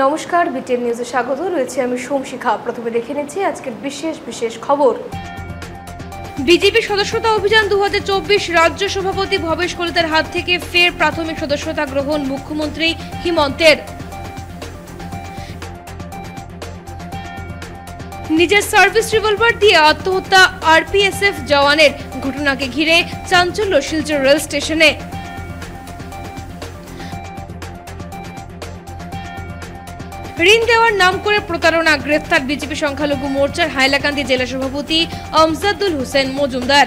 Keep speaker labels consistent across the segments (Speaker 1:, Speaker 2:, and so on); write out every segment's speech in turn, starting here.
Speaker 1: নমস্কার, বিটিএন নিউজে স্বাগত। রয়েছে আমি সোমশিখা। প্রথমে দেখে নিচ্ছি আজকের বিশেষ খবর। বিজেপি সদস্যতা অভিযান 2024 রাজ্য সভাপতি ভবেশ কলিতার হাত থেকে ফের প্রাথমিক সদস্যতা গ্রহণ মুখ্যমন্ত্রী হিমন্তের। নিজের সার্ভিস রিভলভার দিয়ে আত্মহত্যা আরপিএসএফ জওয়ানের, ঘটনাকে ঘিরে চাঞ্চল্য শিলচর রেল স্টেশনে। ঋণ দেওয়ার নাম করে প্রতারণা, গ্রেফতার বিজেপি সংখ্যালঘু মোর্চার হাইলাকান্দি জেলা সভাপতি আমজাদুল হোসেন মজুমদার।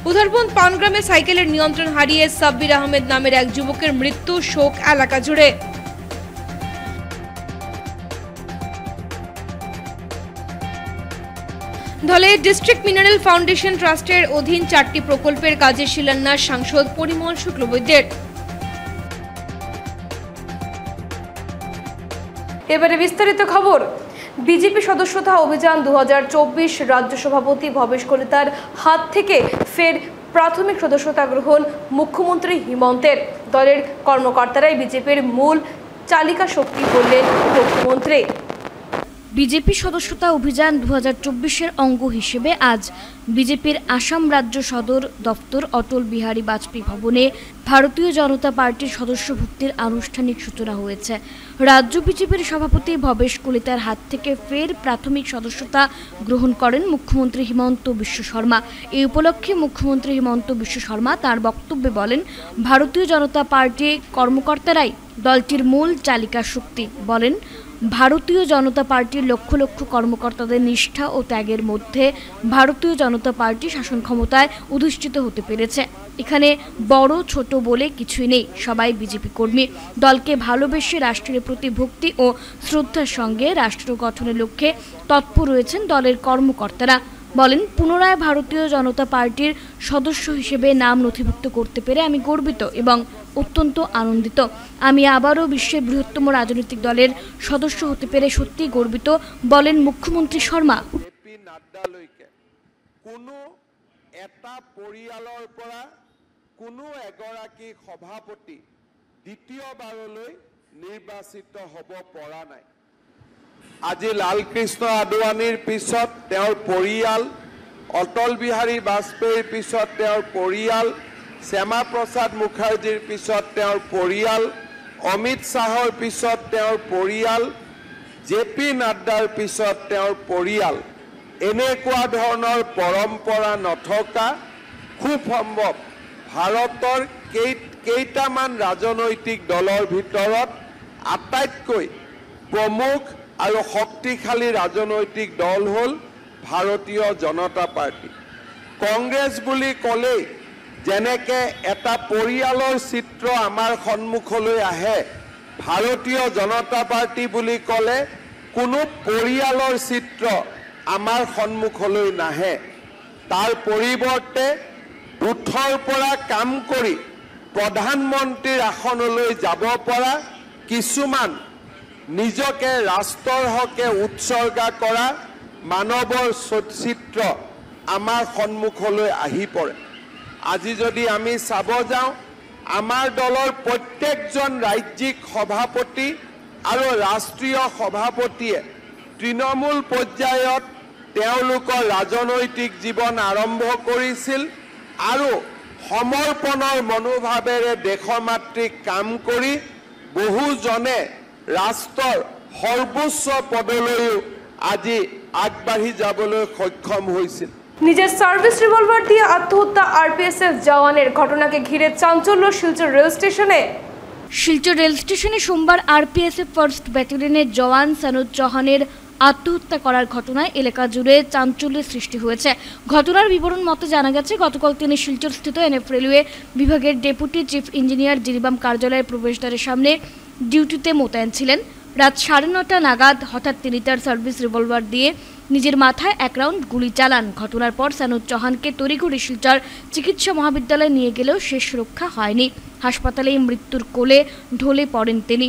Speaker 1: উধারবন্দ পানগ্রামে সাইকেলের নিয়ন্ত্রণ হারিয়ে সাব্বির আহমেদ নামের এক যুবকের মৃত্যু, শোক এলাকা জুড়ে। ধলে ডিস্ট্রিক্ট মিনারেল ফাউন্ডেশন ট্রাস্টের অধীন 4টি প্রকল্পের কাজের শিলান্যাস সাংসদ পরিমল শুক্লবৈদ্যের। এবারে বিস্তারিত খবর। বিজেপি সদস্যতা অভিযান 2024 রাজ্য সভাপতি ভবেশ কলিতার হাত থেকে ফের প্রাথমিক সদস্যতা গ্রহণ মুখ্যমন্ত্রী হিমন্তের। দলের কর্মকর্তারাই বিজেপির মূল চালিকা শক্তি বললেন মুখ্যমন্ত্রী।
Speaker 2: বিজেপি সদস্যতা অভিযান 2024-এর অঙ্গ হিসেবে আজ বিজেপির আসাম রাজ্য সদর দপ্তর অটল বিহারী বাজপেয়ী ভবনে ভারতীয় জনতা পার্টির সদস্যভুক্তির আনুষ্ঠানিক সূচনা হয়েছে। রাজ্য বিজেপির সভাপতি ভবেশ কলিতার হাত থেকে ফের প্রাথমিক সদস্যতা গ্রহণ করেন মুখ্যমন্ত্রী হিমন্ত বিশ্ব শর্মা। এই উপলক্ষে মুখ্যমন্ত্রী হিমন্ত বিশ্ব শর্মা তার বক্তব্যে বলেন, ভারতীয় জনতা পার্টি কর্মকর্তারাই দলটির মূল চালিকা শক্তি। বলেন, ভারতীয় জনতা পার্টির লক্ষ লক্ষ কর্মকর্তাদের নিষ্ঠা ও ত্যাগের মধ্যে ভারতীয় জনতা পার্টি শাসন ক্ষমতায় অধিষ্ঠিত হতে পেরেছে। এখানে বড় ছোট বলে কিছুই নেই, সবাই বিজেপি কর্মী। দলকে ভালোবেসে রাষ্ট্রের প্রতি ভক্তি ও শ্রদ্ধার সঙ্গে রাষ্ট্র গঠনের লক্ষ্যে তৎপর রয়েছেন দলের কর্মকর্তারা। বলেন, পুনরায় ভারতীয় জনতা পার্টির সদস্য হিসেবে নাম নথিভুক্ত করতে পেরে আমি গর্বিত এবং অত্যন্ত আনন্দিত। আমি আবারও বিশ্বের বৃহত্তম রাজনৈতিক দলের সদস্য হতে পেরে সত্যি গর্বিত, বলেন মুখ্যমন্ত্রী শর্মা।
Speaker 3: কোনো এটা পৰিয়ালৰ পৰা কোনো এগৰাকী সভাপতি দ্বিতীয়বাৰলৈ নিৰ্বাচিত হ'ব পৰা নাই। আজি লালকৃষ্ণ আদৱানীৰ পিছত তেওঁৰ পৰিয়াল, অটল বিহাৰী বাজপেয়ীৰ পিছত তেওঁৰ পৰিয়াল, শ্যামা প্ৰসাদ মুখাৰ্জীৰ পিছত তেওঁৰ পৰিয়াল, অমিত শ্বাহৰ পিছত তেওঁৰ পৰিয়াল, জে.পি. নাড্ডাৰ পিছত তেওঁৰ পৰিয়াল। এনেকুৱা ধৰণৰ পৰম্পৰা নথকা খুব সম্ভৱ ভাৰতৰ কেইটামান ৰাজনৈতিক দলৰ ভিতৰত আটাইতকৈ প্ৰমুখ আৰু শক্তিশালী ৰাজনৈতিক দল হ'ল ভাৰতীয় জনতা পাৰ্টি। কংগ্ৰেছ বুলি ক'লেই যেনেকৈ এটা পৰিয়ালৰ চিত্ৰ আমাৰ সন্মুখলৈ আহে, ভাৰতীয় জনতা পাৰ্টি বুলি ক'লে কোনো পৰিয়ালৰ চিত্ৰ আমাৰ সন্মুখলৈ নাহে। তাৰ পৰিৱৰ্তে বুথৰ পৰা কাম কৰি প্ৰধানমন্ত্ৰীৰ আসনলৈ যাব পৰা কিছুমান নিজকে ৰাষ্ট্ৰৰ হকে উৎসৰ্গা কৰা মানৱৰ চিত্ৰ আমাৰ সন্মুখলৈ আহি পৰে। আজি যদি আমি চাব যাওঁ, আমাৰ দলৰ প্ৰত্যেকজন ৰাজ্যিক সভাপতি আৰু ৰাষ্ট্ৰীয় সভাপতিয়ে তৃণমূল পৰ্যায়ত তেওঁলোকৰ ৰাজনৈতিক জীৱন আৰম্ভ কৰিছিল আৰু সমৰ্পণৰ মনোভাৱেৰে দেশৰ মাতৃক কাম কৰি বহুজনে ৰাষ্ট্ৰৰ সৰ্বোচ্চ পদলৈও আজি আগবাঢ়ি যাবলৈ সক্ষম হৈছিল।
Speaker 1: নিজের সার্ভিস রিভলভার দিয়ে আত্মহত্যা আরপিএসএফ জওয়ানের, ঘটনাকে ঘিরে চাঞ্চল্য শিলচর রেল স্টেশনে।
Speaker 2: শিলচর রেল স্টেশনে সোমবার আরপিএসএফ ফার্স্ট ব্যাটালিয়নের জওয়ান সনোজ চৌহানের আত্মহত্যা করার ঘটনায় এলাকা জুড়ে চাঞ্চল্যের সৃষ্টি হয়েছে। ঘটনার বিবরণ মতে জানা গেছে, গতকাল তিনি শিলচর স্থিত এনএফ রেলওয়ে বিভাগের ডেপুটি চিফ ইঞ্জিনিয়ার জিরিবাম কার্যালয়ের প্রবেশদ্বারের সামনে ডিউটিতে মোতায়েন ছিলেন। রাত 9:30 নাগাদ হঠাৎ তিনি তার সার্ভিস রিভলভার দিয়ে নিজের মাথায় এক রাউন্ড গুলি চালান। ঘটনার পর সনোজ চৌহানকে তড়িঘড়ি শিলচর চিকিৎসা মহাবিদ্যালয়ে নিয়ে গেলেও শেষ রক্ষা হয়নি। হাসপাতালেই মৃত্যুর কোলে ঢলে পড়েন তিনি।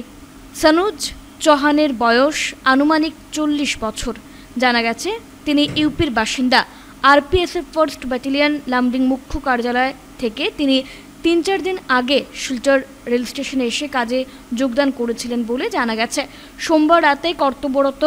Speaker 2: সনোজ চৌহানের বয়স আনুমানিক 40 বছর। জানা গেছে তিনি ইউপির বাসিন্দা। আরপিএসএফ ফার্স্ট ব্যাটালিয়ন লামডিং মুখ্য কার্যালয় থেকে তিনি 3-4 দিন আগে শিলচর রেল স্টেশনে এসে কাজে যোগদান করেছিলেন বলে জানা গেছে। সোমবার রাতে কর্তব্যরত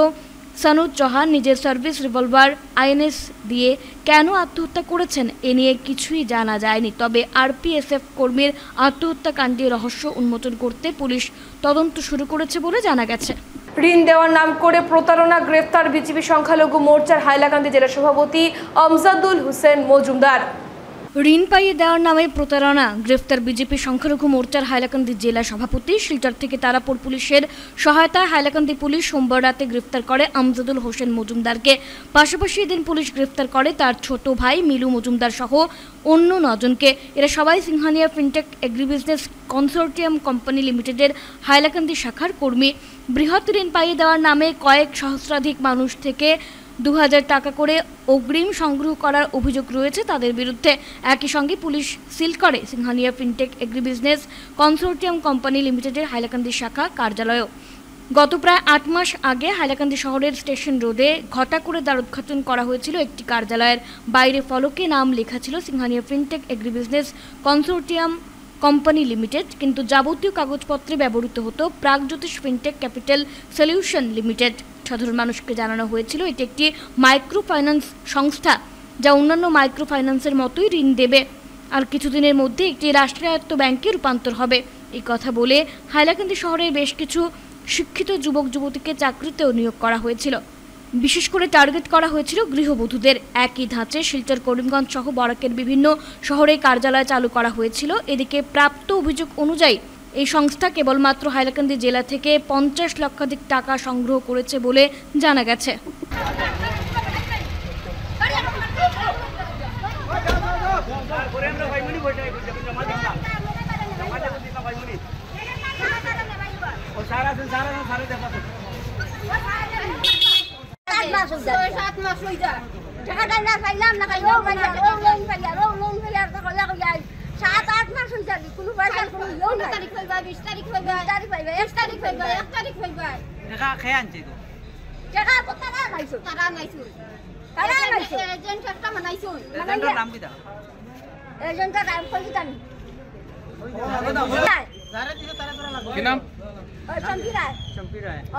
Speaker 2: সনুজ চৌহান নিজের সার্ভিস রিভলভার আইএনএস দিয়ে কেন আত্মহত্যা করেছেন এ নিয়ে কিছুই জানা যায়নি। তবে আরপিএসএফ কর্মীর আত্মহত্যাকাণ্ডের রহস্য উন্মোচন করতে পুলিশ তদন্ত শুরু করেছে বলে জানা গেছে।
Speaker 1: ঋণ দেওয়ার নাম করে প্রতারণা, গ্রেফতার বিজেপি সংখ্যালঘু মোর্চার হাইলাকান্দি জেলা সভাপতি আমজাদুল হোসেন মজুমদার।
Speaker 2: ঋণ পাইয়ে দেওয়ার নামে প্রতারণা, গ্রেফতার বিজেপি সংখ্যালঘু মোর্চার হাইলাকান্দি জেলা সভাপতি। শিলচর থেকে তারাপুর পুলিশের সহায়তায় হাইলাকান্দি পুলিশ সোমবার রাতে গ্রেফতার করে আমজাদুল হোসেন মজুমদারকে। পাশাপাশি এদিন পুলিশ গ্রেফতার করে তার ছোট ভাই মিলু মজুমদার সহ অন্য 9 জনকে। এরা সবাই Singhania fintech agribusiness consortium company লিমিটেডের হাইলাকান্দি শাখার কর্মী। বৃহৎ ঋণ পাইয়ে দেওয়ার নামে কয়েক সহস্রাধিক মানুষ থেকে 2000 টাকা করে অগ্রিম সংগ্রহ করার অভিযোগ রয়েছে তাদের বিরুদ্ধে। একই সঙ্গে পুলিশ সিল করে Singhania fintech agribusiness consortium company লিমিটেডের হাইলাকান্দি শাখা কার্যালয়ও। গত প্রায় 8 মাস আগে হাইলাকান্দি শহরের স্টেশন রোডে ঘটা করে দ্বারোদ্ঘাটন করা হয়েছিল একটি কার্যালয়ের। বাইরে ফলকে নাম লেখা ছিল Singhania fintech agribusiness consortium company limited, কিন্তু যাবতীয় কাগজপত্রে ব্যবহৃত হতো Pragjyotish fintech capital solution limited. সাধারণ মানুষকে জানানো হয়েছিল এটি একটি মাইক্রো ফাইন্যান্স সংস্থা যা অন্যান্য মাইক্রো ফাইন্যান্সের মতোই ঋণ দেবে আর কিছুদিনের মধ্যে একটি রাষ্ট্রায়ত্ত ব্যাংকে রূপান্তর হবে। এই কথা বলে হাইলাকান্দি শহরের বেশ কিছু শিক্ষিত যুবক যুবতীকে চাকরিতেও নিয়োগ করা হয়েছিল। বিশেষ করে টার্গেট করা হয়েছিল গৃহবধূদের। একই ধাঁচে শিলচর, করিমগঞ্জ সহ বরাকের বিভিন্ন শহরে কার্যালয় চালু করা হয়েছিল। এদিকে প্রাপ্ত অভিযোগ অনুযায়ী এই সংস্থা কেবলমাত্র হাইলাকান্দি জেলা থেকে 50 লক্ষাধিক টাকা সংগ্রহ করেছে বলে জানা গেছে।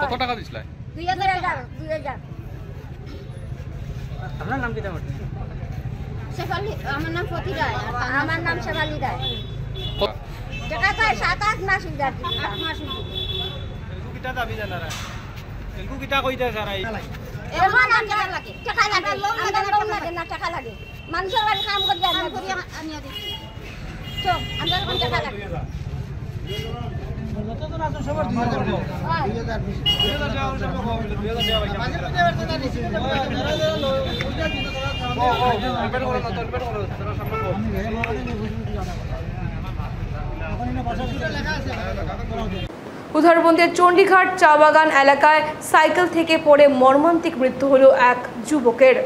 Speaker 4: কত টাকা দিছিল?
Speaker 5: 2000 আপনার নাম কি? শেফালি। আমার নাম ফতি রায়। আমার নাম শেফালি রায়। টাকা তো 7-8 মাস হয়ে যায়। 8 মাস হয়ে যায়।
Speaker 4: কিটা দাবি জানারা এলকু কিটা কইতা সারাই
Speaker 5: এখন টাকা লাগে। টাকা লাগে। লোন লাগে না, টাকা লাগে। মানুষের বাড়ি কাম করে আনিয়া দিই তো আমরা কোন টাকা লাগে।
Speaker 4: নতুন আছে সবার 2000 করব। 2000 টাকা সব হবে। 2000 টাকা পয়সা মাঝে মধ্যে বাড়তে জানি।
Speaker 1: উধারবন্দের চণ্ডীঘাট চা বাগান এলাকায় সাইকেল থেকে পড়ে মর্মান্তিক মৃত্যু হলো এক যুবকের।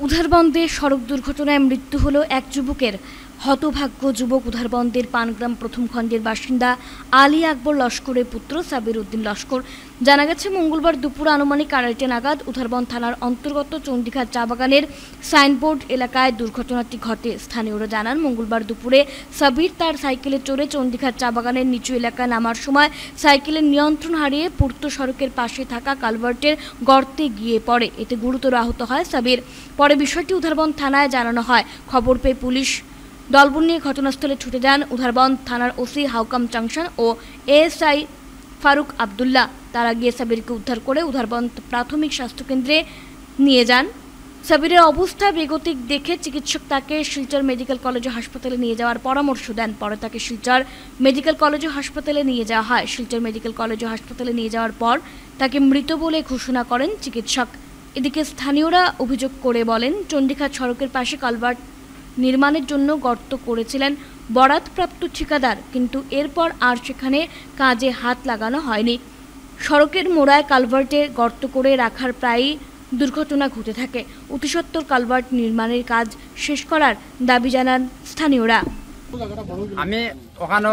Speaker 2: উধারবন্দে সড়ক দুর্ঘটনায় মৃত্যু হলো এক যুবকের। হতভাগ্য যুবক উধারবন্দের পানগ্রাম প্রথম খণ্ডের বাসিন্দা আলী আকবর লস্করের পুত্র সাবির উদ্দিন লস্কর। জানা গেছে মঙ্গলবার দুপুর আনুমানিক 2:30 নাগাদ উধারবন্দ থানার অন্তর্গত চণ্ডীঘাট চা বাগানের সাইনবোর্ড এলাকায় দুর্ঘটনাটি ঘটে। স্থানীয়রা জানান মঙ্গলবার দুপুরে সাবির তার সাইকেলে চড়ে চণ্ডীঘাট চা বাগানের নিচু এলাকায় নামার সময় সাইকেলের নিয়ন্ত্রণ হারিয়ে পূর্ত সড়কের পাশে থাকা কালভার্টের গর্তে গিয়ে পড়ে। এতে গুরুতর আহত হয় সাবির। পরে বিষয়টি উধারবন্দ থানায় জানানো হয়। খবর পেয়ে পুলিশ দলবল নিয়ে ঘটনাস্থলে ছুটে যান উধারবন্দ থানার ওসি হাউকাম জাংশন ও এএসআই ফারুক আবদুল্লাহ। তারা গিয়ে সাবিরকে উদ্ধার করে উধারবন্দ প্রাথমিক স্বাস্থ্যকেন্দ্রে নিয়ে যান। সাবিরের অবস্থা বেগতিক দেখে চিকিৎসক তাকে শিলচর মেডিকেল কলেজ ও হাসপাতালে নিয়ে যাওয়ার পরামর্শ দেন। পরে তাকে শিলচর মেডিকেল কলেজ ও হাসপাতালে নিয়ে যাওয়া হয়। শিলচর মেডিকেল কলেজ ও হাসপাতালে নিয়ে যাওয়ার পর তাকে মৃত বলে ঘোষণা করেন চিকিৎসক। এদিকে স্থানীয়রা অভিযোগ করে বলেন চণ্ডীঘাট সড়কের পাশে কালভার্ট নির্মাণের জন্য গর্ত করেছিলেন বরাতপ্রাপ্ত ঠিকাদার, কিন্তু এরপর আর সেখানে কাজে হাত লাগানো হয়নি। সড়কের মোড়ায় কালভার্টে গর্ত করে রাখার প্রায়ই দুর্ঘটনা ঘটে থাকে। অতিসত্বর কালভার্ট নির্মাণের কাজ শেষ করার দাবি জানান স্থানীয়রা।
Speaker 6: আমি ওখানে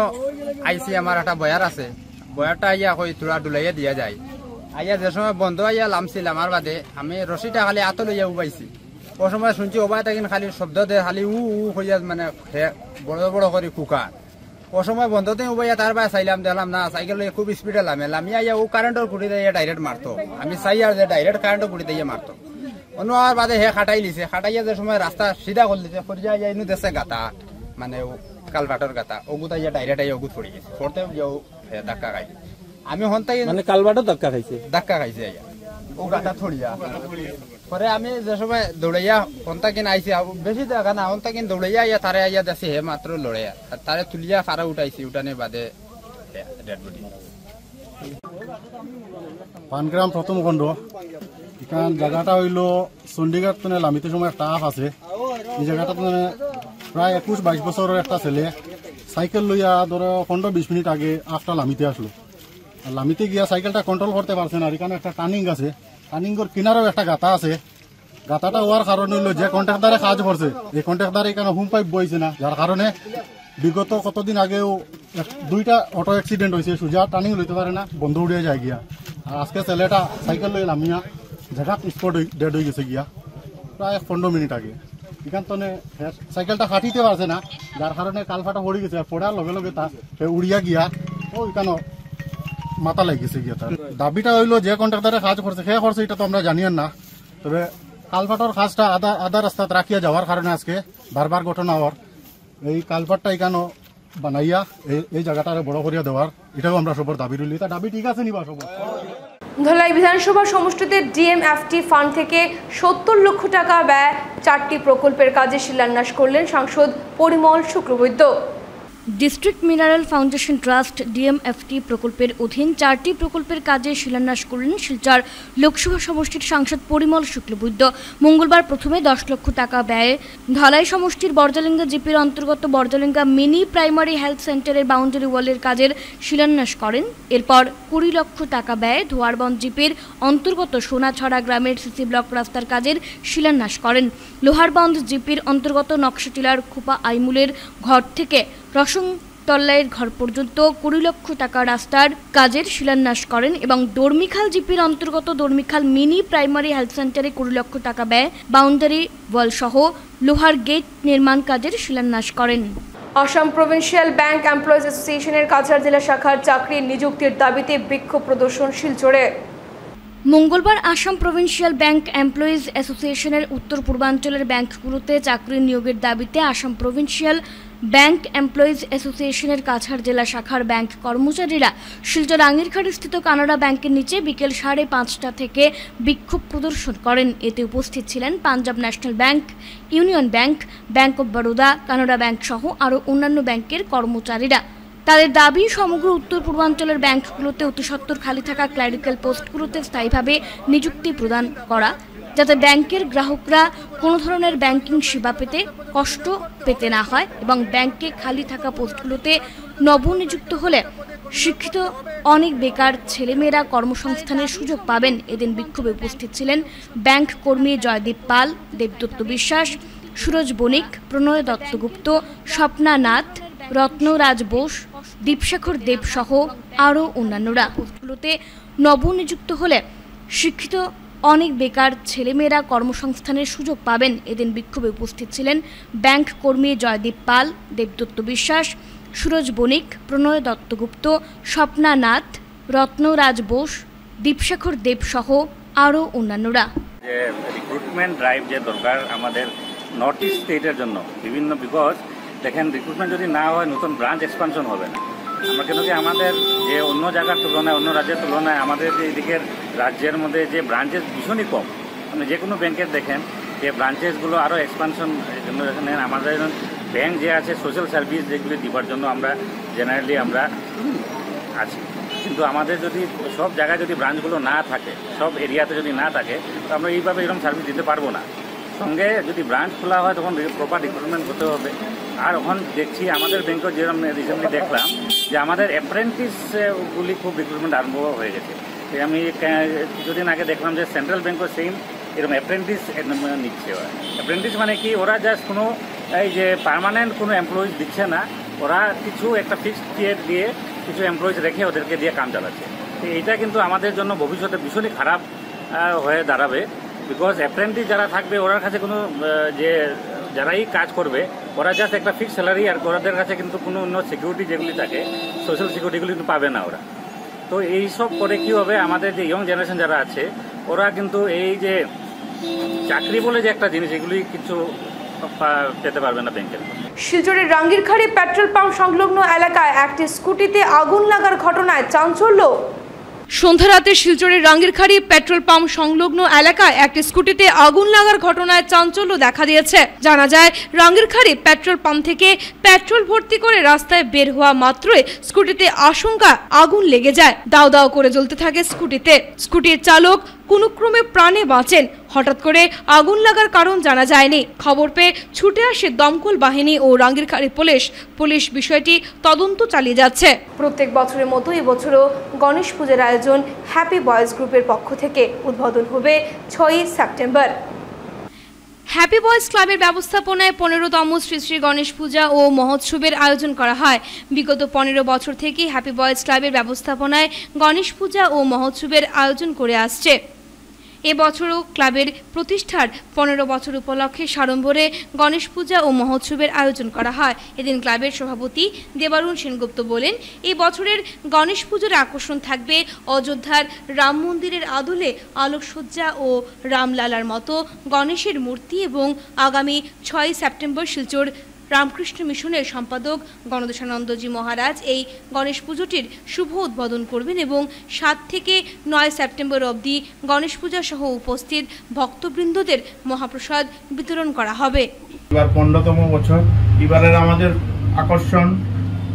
Speaker 6: আইসি, আমার একটা বয়ার আছে, বয়ারটা আইয়া কই তোরা ডুলাইয়া দিয়া যায়। আইয়া যে সময় বন্ধ আইয়া লামছিল আমার বাদে আমি রশিটা খালি আত লইয়া উবাইছি। ও সময় শুনছি ওবাই তাকিন খালি শব্দ দে খালি উ হইয়া মানে বড় বড় করে কুকার ও সময় বন্ধতে উবাইয়া তার বাই চাইলাম দেখলাম না সাইকেল খুব স্পিডে লামিয়া ইয়া ও কারেন্টের খুঁটি দিয়ে ডাইরেক্ট মারতো আমি চাই আর যে ডাইরেক্ট কারেন্টের খুঁটি দিয়ে মারতো অন্য আর বাদে হে খাটাই লিছে খাটাইয়া যে সময় রাস্তা সিধা করে দিছে ফরিয়া ইনু দেশে গাতা মানে কালভার্টের গাতা ওগুতা ইয়া ডাইরেক্ট আইয়া ওগুত পড়ে গেছে পড়তে ধাক্কা খাই আমি হন্তাই
Speaker 7: মানে কালভার্টও ধাক্কা
Speaker 6: খাইছে আইয়া ও গাতা থড়িয়া পরে আমি যে সময় দৌড়াইয়া হন্তা কিন আইছি বেশি দেখা না হন্তা কিন দৌড়াইয়া ইয়া তারে আইয়া দেখছি হে মাত্র লড়াইয়া তারে তুলিয়া ফারা উঠাইছি উঠানে বাদে ডেড বডি
Speaker 8: পানগ্রাম প্রথম খণ্ড এখান জায়গাটা হইল চণ্ডীগড় মানে লামিতে সময় একটা আপ আছে এই জায়গাটা মানে প্রায় 21-22 বছরের একটা ছেলে সাইকেল লইয়া ধরো 15-20 মিনিট আগে আপটা লামিতে আসলো আর লামিতে গিয়া সাইকেলটা কন্ট্রোল করতে পারছে না আর এখানে একটা টার্নিং আছে টার্নিংয়ের কিনারেও একটা গাতা আছে গাতাটা হওয়ার কারণে হইলো যে কন্ট্রাক্টারে কাজ করছে এই কন্ট্রাক্টারে এখানে হুম পাইপ বইছে না যার কারণে বিগত কতদিন আগেও 2টা অটো অ্যাক্সিডেন্ট হয়েছে সোজা টার্নিং লইতে পারে না বন্ধ উড়িয়ে যায় গিয়া আর আজকে ছেলেটা সাইকেল লই নামিয়া জায়গা স্পট ডেড হয়ে গেছে গিয়া প্রায় 15 মিনিট আগে এখান তো সাইকেলটা ফাটিতে পারছে না যার কারণে কালফাটা পড়ে গেছে আর পড়ার লগে লগে তা উড়িয়া গিয়া ও এখানে মাথা লাগিয়েছে গিয়া তার দাবিটা হইলো যে কন্ট্রাক্টারে কাজ করছে সে করছে এটা তো আমরা জানিয়েন না তবে কালফাটার কাজটা আধা রাস্তাত রাখিয়া যাওয়ার কারণে আজকে বারবার ঘটনা হওয়ার এই কালভার্টটা এখানে বানাইয়া এই জায়গাটা বড় করিয়া দেওয়ার এটাও আমরা সবার দাবি রইলি তা দাবি ঠিক আছে নিবা সবার
Speaker 1: ধলাই বিধানসভা সমষ্টিতে ডিএমএফটি ফান্ড থেকে 70 লক্ষ টাকা ব্যয় 4টি প্রকল্পের কাজে শিলান্যাস করলেন সাংসদ Parimal Shuklabaidya.
Speaker 2: District mineral foundation trust DMFT প্রকল্পের অধীন 4টি প্রকল্পের কাজে শিলান্যাস করলেন শিলচর লোকসভা সমষ্টির সাংসদ পরিমল শুক্লবৈদ্য। মঙ্গলবার প্রথমে 10 লক্ষ টাকা ব্যয়ে ধলাই সমষ্টির বর্জালিঙ্গা জিপির অন্তর্গত বর্জালিঙ্গা মিনি প্রাইমারি হেলথ সেন্টারের বাউন্ডারি ওয়ালের কাজের শিলান্যাস করেন। এরপর 20 লক্ষ টাকা ব্যয়ে ধোয়ারবন্দ জিপির অন্তর্গত সোনাছড়া গ্রামের সিসি ব্লক রাস্তার কাজের শিলান্যাস করেন। লোহারবন্দ জিপির অন্তর্গত নকশাটিলার খোপা আইমুলের ঘর থেকে রসংতল্লাইয়ের ঘর পর্যন্ত 20 লক্ষ টাকা রাস্তার কাজের শিলান্যাস করেন এবং দর্মিখাল জিপির অন্তর্গত দর্মিখাল মিনি প্রাইমারি হেলথ সেন্টারে 20 লক্ষ টাকা ব্যয় বাউন্ডারি ওয়াল সহ লোহার গেট নির্মাণ কাজের শিলান্যাস করেন।
Speaker 1: আসাম প্রভিন্সিয়াল ব্যাংক এমপ্লয়িজ অ্যাসোসিয়েশনের কাছাড় জেলা শাখার চাকরি নিযুক্তির দাবিতে বিক্ষোভ প্রদর্শন শিলচরে।
Speaker 2: মঙ্গলবার আসাম প্রভিন্সিয়াল ব্যাংক এমপ্লয়িজ অ্যাসোসিয়েশনের উত্তর পূর্বাঞ্চলের ব্যাংকগুলোতে চাকরি নিয়োগের দাবিতে আসাম প্রভিন্সিয়াল ব্যাংক এমপ্লয়িজ অ্যাসোসিয়েশনের কাছাড় জেলা শাখার ব্যাংক কর্মচারীরা শিলচর আঙ্গিরখাড়িস্থিত কানাডা ব্যাংকের নিচে বিকেল 5:30 থেকে বিক্ষোভ প্রদর্শন করেন। এতে উপস্থিত ছিলেন Punjab national bank, union bank, bank of Baroda, Canada bank সহ আরও অন্যান্য ব্যাংকের কর্মচারীরা। তাদের দাবি সমগ্র উত্তর পূর্বাঞ্চলের ব্যাংকগুলোতে অতিসত্বর খালি থাকা ক্লারিক্যাল পোস্টগুলোতে স্থায়ীভাবে নিযুক্তি প্রদান করা, যাতে ব্যাংকের গ্রাহকরা কোনো ধরনের ব্যাংকিং সেবা পেতে কষ্ট পেতে না হয় এবং ব্যাংকে খালি থাকা পোস্টগুলোতে নবনিযুক্ত হলে শিক্ষিত অনেক বেকার ছেলেমেয়েরা কর্মসংস্থানের সুযোগ পাবেন। এদিন বিক্ষোভে উপস্থিত ছিলেন ব্যাংক কর্মী জয়দীপ পাল, দেবদত্ত বিশ্বাস, সুরজ বণিক, প্রণয় দত্তগুপ্ত, স্বপ্না নাথ, রত্নরাজ বোস, দীপশেখর দেব সহ আরও অন্যান্যরা। পোস্টগুলোতে নবনিযুক্ত হলে শিক্ষিত অনেক বেকার ছেলেমেয়েরা কর্মসংস্থানের সুযোগ পাবেন। এদিন বিক্ষোভে উপস্থিত ছিলেন ব্যাংক কর্মী জয়দীপ পাল, দেবদত্ত বিশ্বাস, সুরজ বণিক, প্রণয় দত্তগুপ্ত, স্বপ্না নাথ, রত্নরাজ বোস, দীপশেখর দেব সহ আরও অন্যান্যরা।
Speaker 9: যে রিক্রুটমেন্ট ড্রাইভ যে দরকার আমাদের নর্থ ইস্ট স্টেটের জন্য বিভিন্ন, বিকজ দেখেন রিক্রুটমেন্ট যদি না হয় নতুন ব্রাঞ্চ এক্সপানশন হবে না। আমরা কেন কি আমাদের যে অন্য জায়গার তুলনায়, অন্য রাজ্যের তুলনায় আমাদের যে এদিকের রাজ্যের মধ্যে যে ব্রাঞ্চেস ভীষণই কম। মানে যে কোনো ব্যাংকের দেখেন যে ব্রাঞ্চেসগুলো আরও এক্সপানশন জন্য দেখেন আমাদের ব্যাংক যে আছে সোশ্যাল সার্ভিস যেগুলি দিবার জন্য আমরা জেনারেলি আমরা আছি, কিন্তু আমাদের যদি সব জায়গায় যদি ব্রাঞ্চগুলো না থাকে, সব এরিয়াতে যদি না থাকে, তো আমরা এইভাবে এরকম সার্ভিস দিতে পারবো না। সঙ্গে যদি ব্রাঞ্চ খোলা হয় তখন প্রপার রিক্রুটমেন্ট করতে হবে। আর এখন দেখছি আমাদের ব্যাংকেও যেরকম রিসেন্টলি দেখলাম যে আমাদের অ্যাপ্রেন্টিসগুলি খুব রিক্রুটমেন্ট আরম্ভ হয়ে গেছে। আমি কিছুদিন আগে দেখলাম যে সেন্ট্রাল ব্যাংকও সেম এরকম অ্যাপ্রেন্টিস নিচ্ছে। অ্যাপ্রেন্টিস মানে কি, ওরা জাস্ট কোনো এই যে পার্মানেন্ট কোনো এমপ্লয়িজ দিচ্ছে না, ওরা কিছু একটা ফিক্সড পিরিয়ড দিয়ে কিছু এমপ্লয়িজ রেখে ওদেরকে দিয়ে কাম চালাচ্ছে। তো এইটা কিন্তু আমাদের জন্য ভবিষ্যতে ভীষণই খারাপ হয়ে দাঁড়াবে। বিকজ অ্যাপ্রেন্টিস যারা থাকবে ওনার কাছে কোনো যে যারাই কাজ করবে ওরা জাস্ট একটা ফিক্সড স্যালারি, আর ওদের কাছে কিন্তু কোনো অন্য সিকিউরিটি যেগুলি থাকে সোশ্যাল সিকিউরিটিগুলি কিন্তু পাবে না ওরা। তো এইসব করে কি হবে, আমাদের যে ইয়ং জেনারেশন যারা আছে ওরা কিন্তু এই যে চাকরি বলে যে একটা জিনিস এগুলি কিছু পেতে পারবে না ব্যাংকের।
Speaker 1: শিলচরের রাঙ্গিরখাড়ি পেট্রোল পাম্প সংলগ্ন এলাকায় একটি স্কুটিতে আগুন লাগার ঘটনায় চাঞ্চল্য। সন্ধ্যা রাতে শিলচরের রাঙ্গিরখাড়ি পেট্রোল পাম্প সংলগ্ন এলাকায় একটি স্কুটিতে আগুন লাগার ঘটনায় চাঞ্চল্য দেখা দিয়েছে। জানা যায়, রাঙ্গিরখাড়ি পেট্রোল পাম্প থেকে পেট্রোল ভর্তি করে রাস্তায় বের হওয়া মাত্রই স্কুটিতে আশঙ্কা আগুন লেগে যায়। দাও দাও করে জ্বলতে থাকে স্কুটিতে। স্কুটির চালক কোনো ক্রমে প্রাণে বাঁচেন। হঠাৎ করে আগুন লাগার কারণ জানা যায়নি। খবর পেয়ে ছুটে আসে দমকল বাহিনী ও রাঙ্গিরখাড়ি পুলিশ বিষয়টি তদন্ত চালিয়ে যাচ্ছে। প্রত্যেক বছরের মতো এবছরও গণেশ পূজার আয়োজন হ্যাপি বয়েজ গ্রুপের পক্ষ থেকে উদ্বোধন হবে 6 সেপ্টেম্বর। হ্যাপি বয়েজ ক্লাবের ব্যবস্থাপনায় 15তম শ্রী শ্রী গণেশ পূজা ও মহোৎসবের আয়োজন করা হয়। বিগত 15 বছর থেকে হ্যাপি বয়েজ ক্লাবের ব্যবস্থাপনায় গণেশ পূজা ও মহোৎসবের আয়োজন করে আসছে। এবছরও ক্লাবের প্রতিষ্ঠার 15 বছর উপলক্ষে সাড়ম্বরে গণেশ পূজা ও মহোৎসবের আয়োজন করা হয়। এদিন ক্লাবের সভাপতি দেবারুণ সেনগুপ্ত বলেন, এই বছরের গণেশ পুজোর আকর্ষণ থাকবে অযোধ্যার রাম মন্দিরের আদলে আলোকসজ্জা ও রামলালার মতো গণেশের মূর্তি এবং আগামী 6 সেপ্টেম্বর শিলচর রামকৃষ্ণ মিশনের সম্পাদক গণদেশানন্দজি মহারাজ এই গণেশ পুজোটির শুভ উদ্বোধন করবেন এবং 7 থেকে 9 সেপ্টেম্বর অবধি গণেশ পূজা সহ উপস্থিত ভক্তবৃন্দদের মহাপ্রসাদ বিতরণ করা হবে।
Speaker 7: এবার 15তম বছর। এবারের আমাদের আকর্ষণ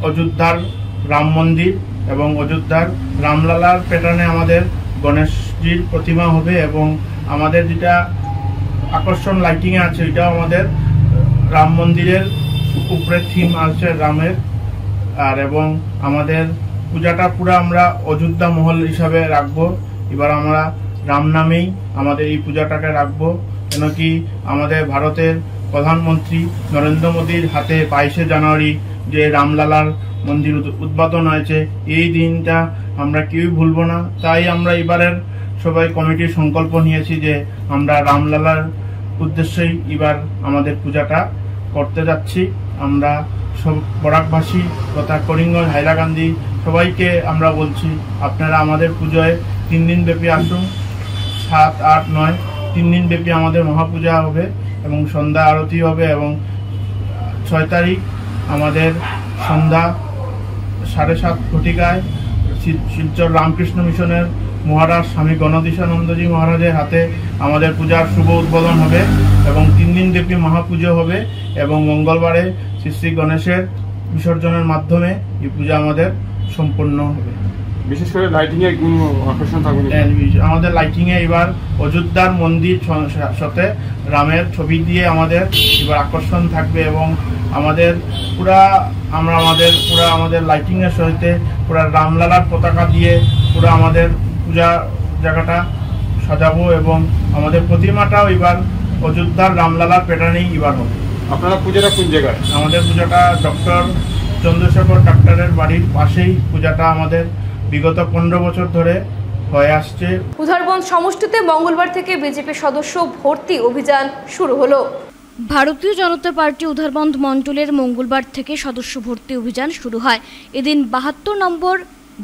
Speaker 7: অযোধ্যার রাম মন্দির এবং অযোধ্যার রামলালার প্যাটার্নে আমাদের গণেশজির প্রতিমা হবে এবং আমাদের যেটা আকর্ষণ লাইটিংয়ে আছে এটাও আমাদের রাম মন্দিরের উপরে থিম আছে রামের। আর এবং আমাদের পূজাটা পুরো আমরা অযোধ্যা মহল হিসাবে রাখবো। এবার আমরা রাম নামেই আমাদের এই পূজাটাকে রাখবো, কেন কি আমাদের ভারতের প্রধানমন্ত্রী নরেন্দ্র মোদীর হাতে 22শে জানুয়ারি যে রামলালার মন্দির উদ্বোধন হয়েছে, এই দিনটা আমরা কেউই ভুলবো না। তাই আমরা এবারের সবাই কমিটির সংকল্প নিয়েছি যে আমরা রামলালার উদ্দেশ্যেই এবার আমাদের পূজাটা করতে যাচ্ছি। আমরা সব বরাকবাসী তথা করিমগঞ্জ হাইলাকান্দি সবাইকে আমরা বলছি, আপনারা আমাদের পুজোয় 3 দিন ব্যাপী আসুন। 7, 8, 9 3 দিন ব্যাপী আমাদের মহাপূজা হবে এবং সন্ধ্যা আরতি হবে এবং 6 তারিখ আমাদের সন্ধ্যা 7:30 ঘটিকায় শিলচর রামকৃষ্ণ মিশনের মহারাজ স্বামী গণদেশানন্দজি মহারাজের হাতে আমাদের পূজার শুভ উদ্বোধন হবে এবং 3 দিন ব্যাপী মহাপুজো হবে এবং মঙ্গলবারে শ্রী শ্রী গণেশের বিসর্জনের মাধ্যমে এই পূজা আমাদের সম্পন্ন হবে।
Speaker 10: বিশেষ করে লাইটিং এর কোনো আকর্ষণ থাকবে?
Speaker 7: আমাদের লাইটিং এ এবার অযোধ্যার মন্দির সাথে রামের ছবি দিয়ে আমাদের এবার আকর্ষণ থাকবে এবং আমাদের আমাদের লাইটিং এর সহিতে পুরা রামলালার পতাকা দিয়ে পুরা আমাদের পূজা জায়গাটা সাজাবো এবং আমাদের প্রতিমাটাও এবার অযোধ্যার রামলালার প্যাটার্নেই এবার হবে।
Speaker 10: আপনারা পূজাটা কোন জায়গায়?
Speaker 7: আমাদের পূজাটা ডক্টর চন্দ্রশেখর ডাক্তারের বাড়ির পাশেই পূজাটা আমাদের বিগত 15 বছর ধরে হয়ে আসছে।
Speaker 1: উধারবন্দ সমষ্টিতে মঙ্গলবার থেকে বিজেপি সদস্য ভর্তি অভিযান শুরু হলো।
Speaker 2: ভারতীয় জনতা পার্টি উধারবন্দ মণ্ডলের মঙ্গলবার থেকে সদস্য ভর্তি অভিযান শুরু হয়। এদিন 72 নম্বর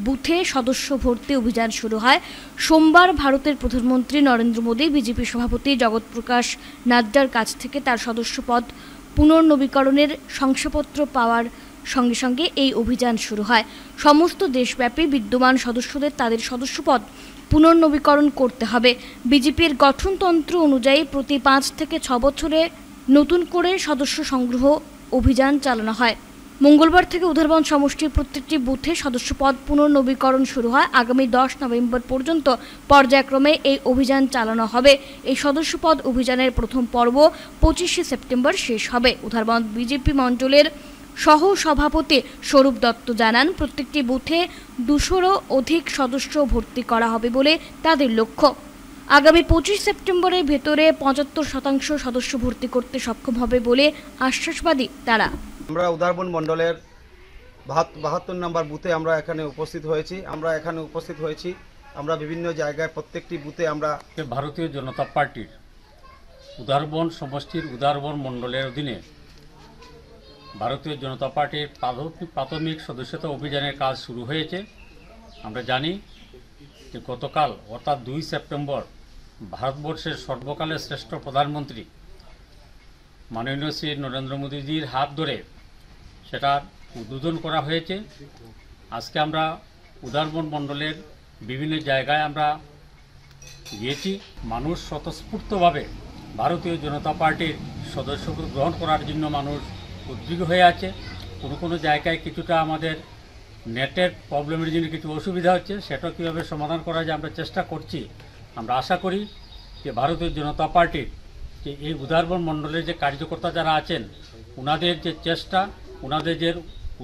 Speaker 2: বুথে সদস্য ভর্তি অভিযান শুরু হয়। সোমবার ভারতের প্রধানমন্ত্রী নরেন্দ্র মোদী বিজেপি সভাপতি জগৎ প্রকাশ নাড্ডার কাছ থেকে তার সদস্যপদ পুনর্নবীকরণের শংসাপত্র পাওয়ার সঙ্গে সঙ্গে এই অভিযান শুরু হয়। সমস্ত দেশব্যাপী বিদ্যমান সদস্যদের তাদের সদস্যপদ পুনর্নবীকরণ করতে হবে। বিজেপির গঠনতন্ত্র অনুযায়ী প্রতি 5 থেকে 6 বছরে নতুন করে সদস্য সংগ্রহ অভিযান চালানো হয়। মঙ্গলবার থেকে উধারবন্দ সমষ্টির প্রত্যেকটি বুথে সদস্যপদ পুনর্নবীকরণ শুরু হয়। আগামী 10 নভেম্বর পর্যন্ত পর্যায়ক্রমে এই অভিযান চালানো হবে। এই সদস্যপদ অভিযানের প্রথম পর্ব 25শে সেপ্টেম্বর শেষ হবে। উধারবন্দ বিজেপি মণ্ডলের সহ সভাপতি স্বরূপ দত্ত জানান, প্রত্যেকটি বুথে 200-রও অধিক সদস্য ভর্তি করা হবে বলে তাদের লক্ষ্য। আগামী 25 সেপ্টেম্বরের ভেতরে 75% সদস্য ভর্তি করতে সক্ষম হবে বলে আশ্বাসবাদী তারা।
Speaker 11: আমরা উধারবন্দ মণ্ডলের 72 নম্বর বুথে আমরা এখানে উপস্থিত হয়েছি।
Speaker 4: আমরা বিভিন্ন জায়গায় প্রত্যেকটি বুথে আমরা
Speaker 11: ভারতীয় জনতা পার্টির উদারবন সমষ্টির উদারবন মণ্ডলের অধীনে ভারতীয় জনতা পার্টির প্রাথমিক সদস্যতা অভিযানের কাজ শুরু হয়েছে। আমরা জানি যে গতকাল অর্থাৎ 2 সেপ্টেম্বর ভারতবর্ষের সর্বকালের শ্রেষ্ঠ প্রধানমন্ত্রী মাননীয় শ্রী নরেন্দ্র মোদীজির হাত ধরে সেটার উদ্বোধন করা হয়েছে। আজকে আমরা উদারবন মণ্ডলের বিভিন্ন জায়গায় আমরা গিয়েছি। মানুষ স্বতঃস্ফূর্তভাবে ভারতীয় জনতা পার্টির সদস্যপদ গ্রহণ করার জন্য মানুষ উদ্বিগ্ন হয়ে আছে। কোনো জায়গায় কিছুটা আমাদের নেটের প্রবলেমের জন্য কিছু অসুবিধা হচ্ছে, সেটা কীভাবে সমাধান করা যায় আমরা চেষ্টা করছি। আমরা আশা করি যে ভারতীয় জনতা পার্টির যে এই উদারবন মণ্ডলের যে কার্যকর্তা যারা আছেন ওনাদের যে চেষ্টা, ওনাদের যে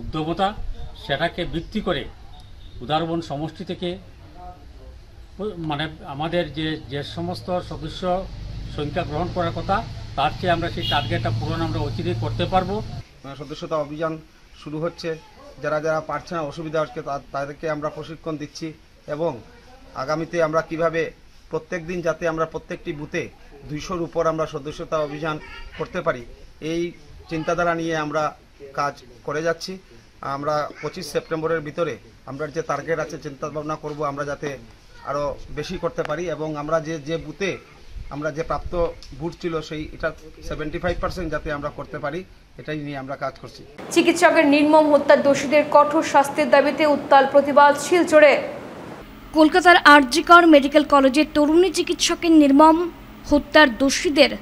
Speaker 11: উদ্যমতা, সেটাকে ভিত্তি করে উদারবন সমষ্টি থেকে মানে আমাদের যে সমস্ত সদস্য সংখ্যা গ্রহণ করার কথা তার চেয়ে আমরা সেই টার্গেটটা পূরণ আমরা অচিরেই করতে পারবো।
Speaker 4: সদস্যতা অভিযান শুরু হচ্ছে। যারা যারা পারছে না, অসুবিধা হচ্ছে, তাদেরকে আমরা প্রশিক্ষণ দিচ্ছি এবং আগামীতে আমরা কিভাবে প্রত্যেক দিন যাতে আমরা প্রত্যেকটি বুথে 200-র উপর আমরা সদস্যতা অভিযান করতে পারি এই চিন্তাধারা নিয়ে আমরা কাজ করে যাচ্ছি। আমরা 25 সেপ্টেম্বরের ভিতরে আমরা যে টার্গেট আছে চিন্তা ভাবনা করব আমরা যাতে আরও বেশি করতে পারি এবং আমরা যে বুথে আমরা যে প্রাপ্ত ভোট ছিল সেই এটা 75% যাতে আমরা করতে পারি, এটাই নিয়ে আমরা কাজ করছি।
Speaker 1: চিকিৎসকের নির্মম হত্যার দোষীদের কঠোর শাস্তির দাবিতে উত্তাল প্রতিবাদ শিলচরে।
Speaker 2: কলকাতার আরজিকর মেডিকেল কলেজের তরুণী চিকিৎসকের নির্মম হত্যার দোষীদের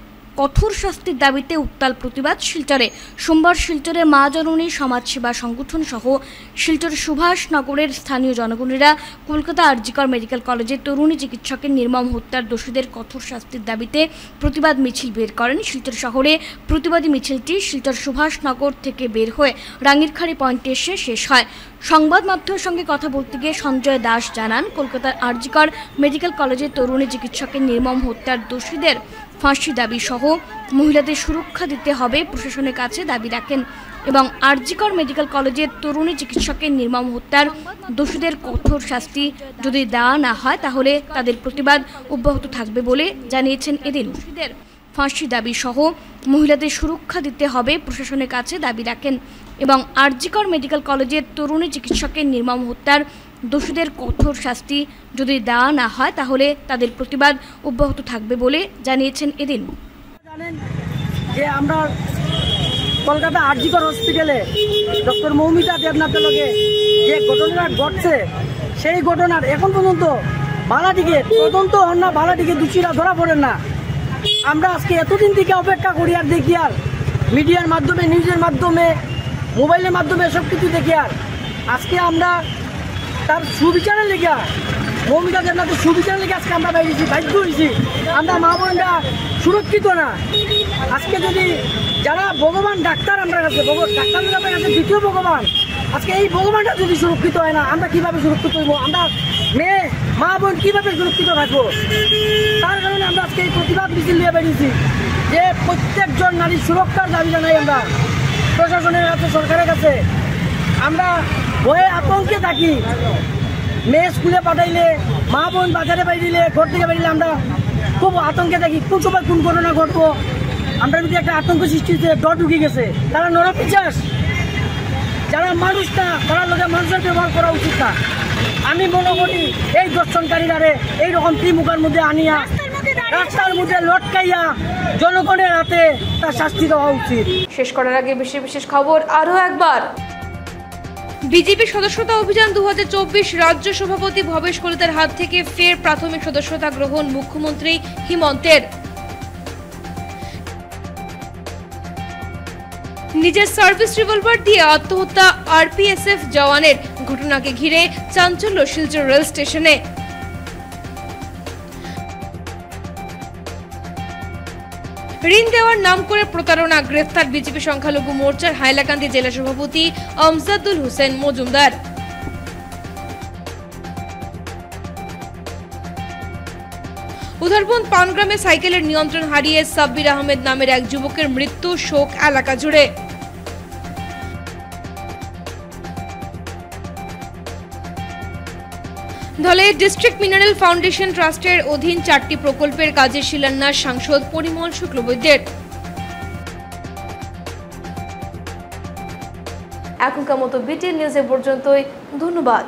Speaker 2: কঠোর শাস্তির দাবিতে উত্তাল প্রতিবাদ শিলচরে। সোমবার শিলচরের মা জননী সমাজসেবা সংগঠন সহ শিলচর সুভাষনগরের স্থানীয় জনগণেরা কলকাতা আরজিকর মেডিকেল কলেজের তরুণী চিকিৎসকের নির্মম হত্যার দোষীদের কঠোর শাস্তির দাবিতে প্রতিবাদ মিছিল বের করেন। শিলচর শহরে প্রতিবাদী মিছিলটি শিলচর সুভাষনগর থেকে বের হয়ে রাঙ্গিরখাড়ি পয়েন্টে এসে শেষ হয়। সংবাদ মাধ্যমের সঙ্গে কথা বলতে গিয়ে সঞ্জয় দাস জানান, কলকাতার আরজিকর মেডিকেল কলেজের তরুণী চিকিৎসকের নির্মম হত্যার দোষীদের ফাঁসি দাবি সহ মহিলাদের সুরক্ষা দিতে হবে প্রশাসনের কাছে দাবি রাখেন এবং আরজিকর মেডিকেল কলেজের তরুণী চিকিৎসকের নির্মম হত্যার দোষীদের কঠোর শাস্তি যদি দেওয়া না হয় তাহলে তাদের প্রতিবাদ অব্যাহত থাকবে বলে জানিয়েছেন। এদিন দোষীদের ফাঁসি দাবি সহ মহিলাদের সুরক্ষা দিতে হবে প্রশাসনের কাছে দাবি রাখেন এবং আরজিকর মেডিকেল কলেজের তরুণী চিকিৎসকের নির্মম হত্যার দোষীদের কঠোর শাস্তি যদি দেওয়া না হয় তাহলে তাদের প্রতিবাদ অব্যাহত থাকবে বলে জানিয়েছেন। এদিন
Speaker 12: জানেন যে আমরা কলকাতা আরজিকর হসপিটালে ডক্টর মৌমিতা দেবনাথের লগে যে ঘটনা ঘটছে সেই ঘটনার এখন পর্যন্ত বালাটিকে তদন্ত হন না, বালাটিকে দোষীরা ধরা পড়েন না। আমরা আজকে এতদিন থেকে অপেক্ষা করি আর দেখি আর মিডিয়ার মাধ্যমে, নিউজের মাধ্যমে, মোবাইলের মাধ্যমে সব কিছু দেখি আর আজকে আমরা তার সুবিচারের লেগে মৌমিতা দেবনাথের সুবিচারের লেগে আজকে আমরা বাইরেছি, বাধ্য হয়েছি। আমরা মা বোনরা সুরক্ষিত না। আজকে যদি যারা ভগবান ডাক্তার আমরা কাছে, ডাক্তারদের আপনার কাছে দ্বিতীয় ভগবান, আজকে এই ভগবানটা যদি সুরক্ষিত হয় না আমরা কিভাবে সুরক্ষিত হইব? আমরা মেয়ে মা বোন কিভাবে সুরক্ষিত থাকবো? তার কারণে আমরা আজকে এই প্রতিবাদ মিছিল নিয়ে বেরিয়েছি যে প্রত্যেকজন নারীর সুরক্ষার দাবি জানাই আমরা প্রশাসনের কাছে, সরকারের কাছে। আমরা ভয়ে আতঙ্কে থাকি। মেয়ে স্কুলে পাঠাইলে, মা বোন বাজারে বাইরে, ঘর থেকে বাইরে আমরা খুব আতঙ্কে থাকি। কোন সময় কোন ঘটনা ঘটবো আমরা যদি একটা আতঙ্ক সৃষ্টি হচ্ছে, ডর ঢুকে গেছে। তারা নরপিশাচ, যারা মানুষ না তারা লোকে মানুষের ব্যবহার করা উচিত না। আমি মনে করি এই দর্শনকারীরা এইরকম ত্রিমুখার মধ্যে আনিয়া রাস্তার মধ্যে লটকাইয়া জনগণের হাতে তার শাস্তি দেওয়া উচিত।
Speaker 1: শেষ করার আগে বিশেষ খবর আরও একবার। বিজেপি সদস্যতা অভিযান 2024 রাজ্য সভাপতি ভবেশ কলিতার হাত থেকে ফের প্রাথমিক সদস্যতা গ্রহণ মুখ্যমন্ত্রী হিমন্তের। নিজের সার্ভিস রিভলভার দিয়ে আত্মহত্যা আরপিএসএফ জওয়ানের, ঘটনাকে ঘিরে চাঞ্চল্য শিলচর রেল স্টেশনে। ঋণ দেওয়ার নাম করে প্রতারণা, গ্রেফতার বিজেপি সংখ্যালঘু মোর্চার হাইলাকান্দি জেলা সভাপতি আমজাদুল হোসেন মজুমদার। উদারবন পানগ্রামে সাইকেলের নিয়ন্ত্রণ হারিয়ে সাব্বির আহমেদ নামের এক যুবকের মৃত্যু, শোক এলাকা জুড়ে। ধলে ডিস্ট্রিক্ট মিনারেল ফাউন্ডেশন ট্রাস্টের অধীন 4টি প্রকল্পের কাজের শিলান্যাস সাংসদ পরিমল শুক্লবৈদ্যের। এখনকার মতো বিটিএন নিউজ এ পর্যন্তই। ধন্যবাদ।